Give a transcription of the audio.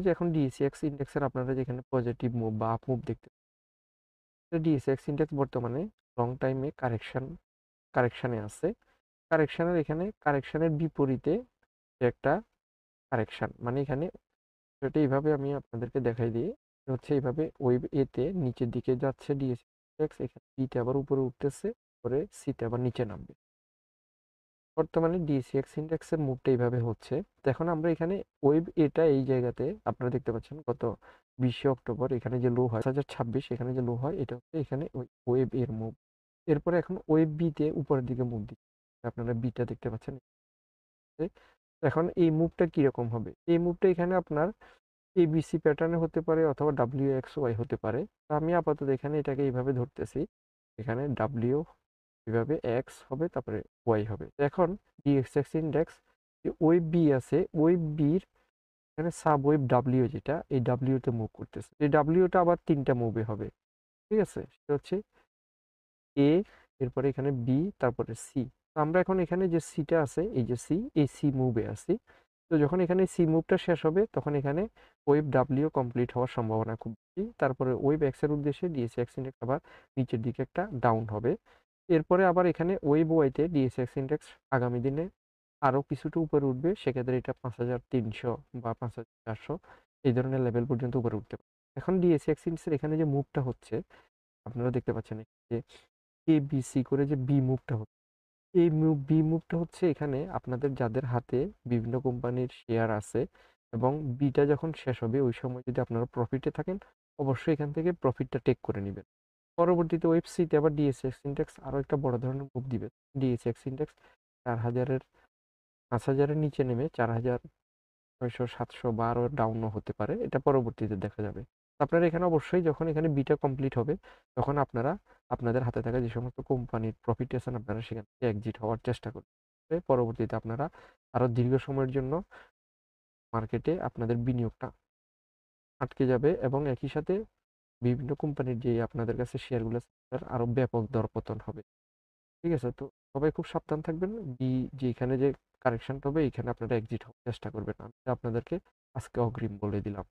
যে এখন ডিএসইএক্স ইন্ডেক্সের আপনারা যেখানে পজিটিভ মুভ বা আপ মুভ দেখতে ডিএসইএক্স ইন্ডেক্স বর্তমানে লং টাইমে কারেকশানে আছে। কারেকশানের এখানে কারেকশানের বিপরীতে একটা কারেকশান মানে এখানে সেটা এইভাবে আমি আপনাদেরকে দেখাই দিই। হচ্ছে এইভাবে ওয়েভ এতে নিচের দিকে যাচ্ছে ডিএসইএক্স, এখানে বিটা আবার উপরে উঠতেছে, পরে সিতে আবার নিচে নামবে। বর্তমানে ডিএসইএক্স ইন্ডেক্সের মুভটা এইভাবে হচ্ছে। তো এখন আমরা এখানে ওয়েভ এটা এই জায়গাতে আপনারা দেখতে পাচ্ছেন গত 20 অক্টোবর এখানে যে লো হয় 2026 এখানে যে লো হয় এটা হচ্ছে এখানে ওয়েভ এর মুভ। এরপরে এখন ওয়েভ বিতে উপরের দিকে মুভ দিচ্ছে, আপনারা বিটা দেখতে পাচ্ছেন। এখন এই মুভটা কিরকম হবে? এই মুভটা এখানে আপনার এবিসি প্যাটার্নে হতে পারে অথবা ডাব্লিউ এক্স ওয়াই হতে পারে। তো আমি আপাতত এখানে এটাকে এইভাবে ধরতেছি, এখানে ডাব্লিউ এভাবে এক্স হবে, তারপরে ওয়াই হবে। এখন ডিএক্সএক্স ইন্ডেক্স যে ওয়েভ বি আছে, ওয়েভ বির এখানে সাব ওয়েভ ডাব্লিউ যেটা এই ডাব্লিউতে মুভ করতেছে। এই ডাব্লিউটা আবার তিনটা মুভে হবে, ঠিক আছে? সেটা হচ্ছে এ, এরপরে এখানে বি, তারপরে সি। তো আমরা এখন এখানে যে সিটা আছে এই যে সি, এই সি মুভে আছি। তো যখন এখানে সি মুভটা শেষ হবে তখন এখানে ওয়েভ ডাব্লিউ কমপ্লিট হওয়ার সম্ভাবনা খুব বেশি। তারপরে ওয়েভ এক্স এর উদ্দেশ্যে ডিএসএক্স ইন্ডেক্স আবার নিচের দিকে একটা ডাউন হবে। এরপরে আবার এখানে ওয়েভ ওয়াইতে ডিএসএক্স ইন্ডেক্স আগামী দিনে আরও কিছুটা উপরে উঠবে, সেক্ষেত্রে এটা 5300 বা 5400 এই ধরনের লেভেল পর্যন্ত উপরে উঠতে পারে। এখন ডিএসএক্স ইন্ডেক্সের এখানে যে মুভটা হচ্ছে আপনারা দেখতে পাচ্ছেন যে এ বি সি করে যে বি মুভটা হচ্ছে, এই বি মুভটা হচ্ছে এখানে আপনাদের যাদের হাতে বিভিন্ন কোম্পানির শেয়ার আছে এবং বিটা যখন শেষ হবে ওই সময় যদি আপনারা প্রফিটে থাকেন অবশ্যই এখান থেকে প্রফিটটা টেক করে নেবেন। পরবর্তীতে ওয়েবসিতে আবার ডিএসএক্স ইন্ডেক্স আরও একটা বড় ধরনের মুভ দিবে। ডিএসএক্স ইন্ডেক্স 4000-এর 5000-এর নিচে নেমে 4600-700 বা আরও ডাউনও হতে পারে, এটা পরবর্তীতে দেখা যাবে। আপনারা এখানে অবশ্যই যখন এখানে বিটা কমপ্লিট হবে তখন আপনারা আপনাদের হাতে থাকা যে সমস্ত কোম্পানির প্রফিট আছেন আপনারা সেখান থেকে এক্সিট হওয়ার চেষ্টা করবেন। পরবর্তীতে আপনারা আরও দীর্ঘ সময়ের জন্য মার্কেটে আপনাদের বিনিয়োগটা আটকে যাবে এবং একই সাথে বিভিন্ন কোম্পানির যে আপনাদের কাছে শেয়ারগুলো আছে তার আরও ব্যাপক দরপতন হবে। ঠিক আছে? তো সবাই খুব সাবধান থাকবেন। যেখানে যে কারেকশনটা হবে এখানে আপনারা এক্সিট হওয়ার চেষ্টা করবেন। আমি আপনাদেরকে আজকে অগ্রিম বলে দিলাম।